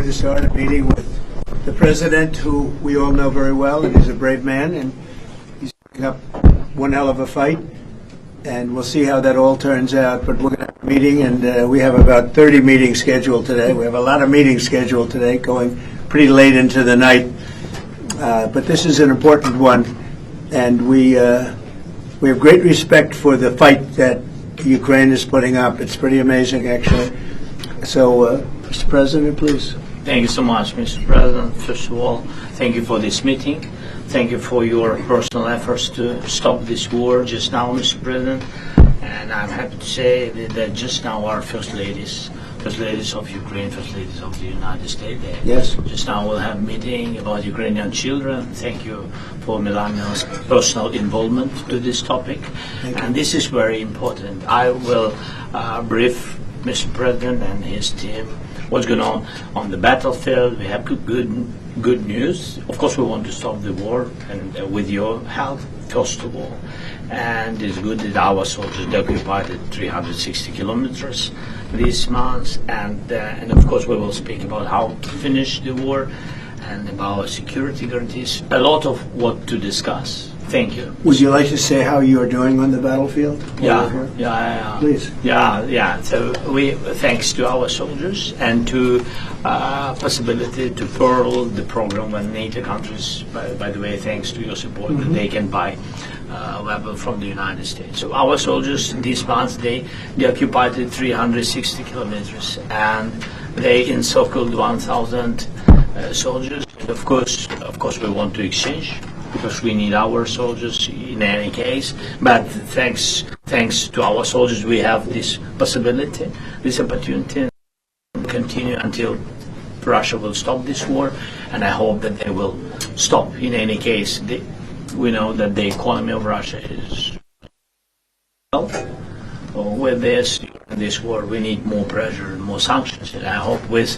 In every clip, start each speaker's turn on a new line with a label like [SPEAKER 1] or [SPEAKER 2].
[SPEAKER 1] going to start a meeting with the president, who we all know very well, and he's a brave man, and he's picking up one hell of a fight, and we'll see how that all turns out. But we're going to have a meeting, and we have about 30 meetings scheduled today. We have a lot of meetings scheduled today, going pretty late into the night. But this is an important one, and we have great respect for the fight that Ukraine is putting up. It's pretty amazing, actually. So, Mr. President, please.
[SPEAKER 2] Thank you so much, Mr. President. First of all, thank you for this meeting. Thank you for your personal efforts to stop this war just now, Mr. President. And I'm happy to say that just now our First Ladies of Ukraine, First Ladies of the United States,
[SPEAKER 1] Yes.
[SPEAKER 2] just now we'll have a meeting about Ukrainian children. Thank you for Melania's personal involvement to this topic. And this is very important. I will brief Mr. President and his team what's going on the battlefield. We have good news. Of course, we want to stop the war, and with your help, first of all. And it's good that our soldiers occupied 360 kilometers this month. And of course, we will speak about how to finish the war and about security guarantees. A lot of what to discuss. Thank you.
[SPEAKER 1] Would you like to say how you are doing on the battlefield?
[SPEAKER 2] Yeah.
[SPEAKER 1] Please.
[SPEAKER 2] Yeah. So thanks to our soldiers and to possibility to further the program when NATO countries, by the way, thanks to your support, that they can buy weapons from the United States. So our soldiers this month they occupied 360 kilometers and they encircled 1,000 soldiers. And of course, we want to exchange, because we need our soldiers in any case. But thanks to our soldiers, we have this possibility, this opportunity to continue until Russia will stop this war. And I hope that they will stop in any case. We know that the economy of Russia is with this war. We need more pressure and more sanctions. And I hope with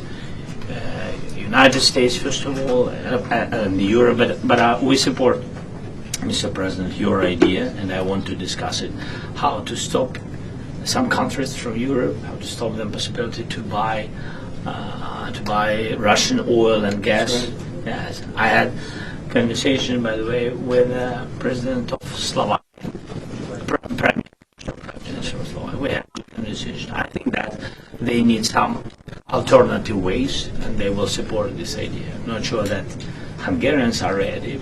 [SPEAKER 2] United States, first of all, and Europe, but we support, Mr. President, your idea, and I want to discuss it, how to stop some countries from Europe, how to stop them possibility to buy Russian oil and gas.
[SPEAKER 1] Right.
[SPEAKER 2] Yes, I had conversation, by the way, with President of Slovakia, Prime Minister of Slovakia. We had a conversation. I think that they need some alternative ways, and they will support this idea. I'm not sure that Hungarians are ready,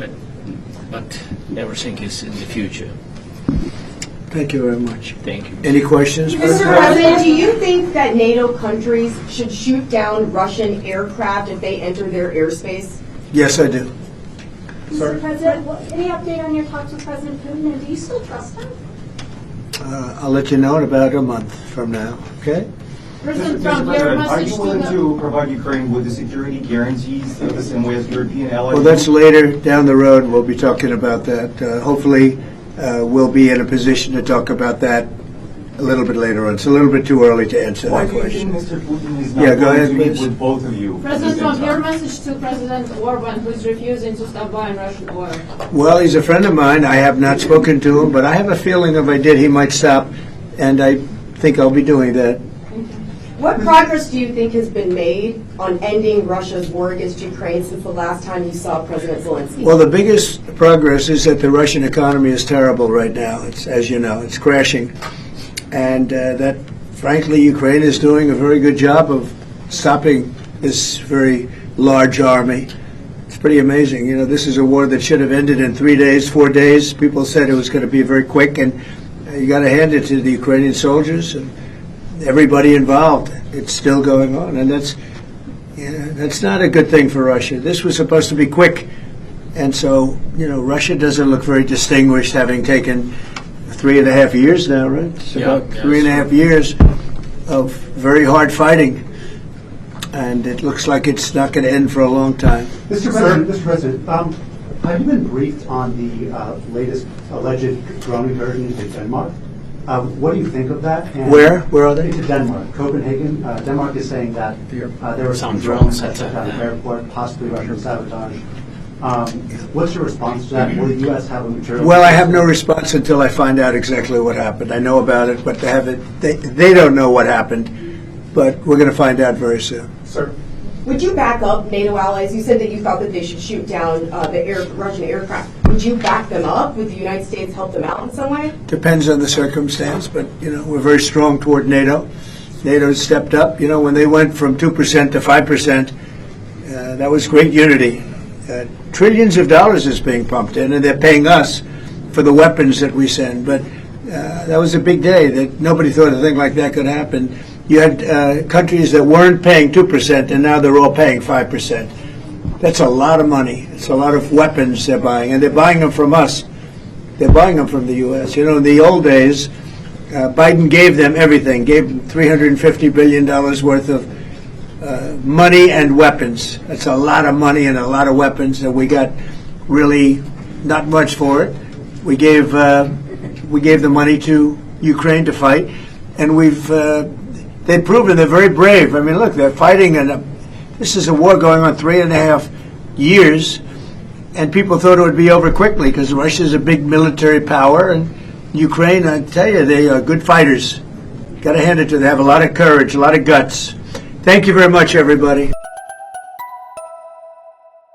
[SPEAKER 2] but everything is in the future.
[SPEAKER 1] Thank you very much.
[SPEAKER 2] Thank you.
[SPEAKER 1] Any questions?
[SPEAKER 3] Mr. President, do you think that NATO countries should shoot down Russian aircraft if they enter their airspace?
[SPEAKER 1] Yes, I do.
[SPEAKER 4] Mr. President, any update on your talks with President Putin, and do you still trust him?
[SPEAKER 1] I'll let you know in about a month from now, okay?
[SPEAKER 4] President
[SPEAKER 5] Mr.
[SPEAKER 4] Trump, your
[SPEAKER 5] President, are
[SPEAKER 4] message
[SPEAKER 5] you
[SPEAKER 4] to
[SPEAKER 5] willing
[SPEAKER 4] the...
[SPEAKER 5] to provide Ukraine with the security guarantees the same way as European allies?
[SPEAKER 1] Well, that's later down the road. We'll be talking about that. Hopefully, we'll be in a position to talk about that a little bit later on. It's a little bit too early to answer
[SPEAKER 5] Why
[SPEAKER 1] that
[SPEAKER 5] do you
[SPEAKER 1] question.
[SPEAKER 5] think Mr. Putin is not
[SPEAKER 1] Yeah, go
[SPEAKER 5] going
[SPEAKER 1] ahead,
[SPEAKER 5] to meet
[SPEAKER 1] please.
[SPEAKER 5] with both of you?
[SPEAKER 4] President
[SPEAKER 5] at the
[SPEAKER 4] Trump,
[SPEAKER 5] same
[SPEAKER 4] your
[SPEAKER 5] time?
[SPEAKER 4] message to President Orban, who is refusing to stop buying Russian oil.
[SPEAKER 1] Well, he's a friend of mine. I have not spoken to him, but I have a feeling if I did, he might stop, and I think I'll be doing that.
[SPEAKER 3] What progress do you think has been made on ending Russia's war against Ukraine since the last time you saw President Zelenskyy?
[SPEAKER 1] Well, the biggest progress is that the Russian economy is terrible right now. It's, as you know, it's crashing. And that, frankly, Ukraine is doing a very good job of stopping this very large army. It's pretty amazing. You know, this is a war that should have ended in 3 days, 4 days. People said it was going to be very quick, and you got to hand it to the Ukrainian soldiers and everybody involved. It's still going on, and that's not a good thing for Russia. This was supposed to be quick, and so, you know, Russia doesn't look very distinguished, having taken 3.5 years now, right? It's about 3.5 years of very hard fighting, and it looks like it's not going to end for a long time.
[SPEAKER 6] Mr. President, have you been briefed on the latest alleged drone incursion into Denmark? What do you think of that? And
[SPEAKER 1] Where are they?
[SPEAKER 6] Into Denmark, Copenhagen. Denmark is saying that there were
[SPEAKER 2] Some
[SPEAKER 6] some drones
[SPEAKER 2] drones
[SPEAKER 6] at the airport, possibly Russian sabotage. What's your response to that? Will the U.S. have a material?
[SPEAKER 1] Well, I have no response until I find out exactly what happened. I know about it, but they don't know what happened. But we're going to find out very soon.
[SPEAKER 6] Sir,
[SPEAKER 3] Would you back up NATO allies? You said that you thought that they should shoot down the Russian aircraft. Would you back them up? Would the United States help them out in some way?
[SPEAKER 1] Depends on the circumstance, but, we're very strong toward NATO. NATO stepped up. When they went from 2% to 5%, that was great unity. Trillions of dollars is being pumped in, and they're paying us for the weapons that we send. But that was a big day. That nobody thought a thing like that could happen. You had countries that weren't paying 2%, and now they're all paying 5%. That's a lot of money. It's a lot of weapons they're buying, and they're buying them from us. They're buying them from the U.S. In the old days, Biden gave them everything, gave them $350 billion worth of money and weapons. That's a lot of money and a lot of weapons, and we got really not much for it. We gave the money to Ukraine to fight, and they've proven they're very brave. I mean, look, they're fighting, and this is a war going on 3.5 years, and people thought it would be over quickly because Russia's a big military power, and Ukraine, I tell you, they are good fighters. Got to hand it to them. They have a lot of courage, a lot of guts. Thank you very much, everybody.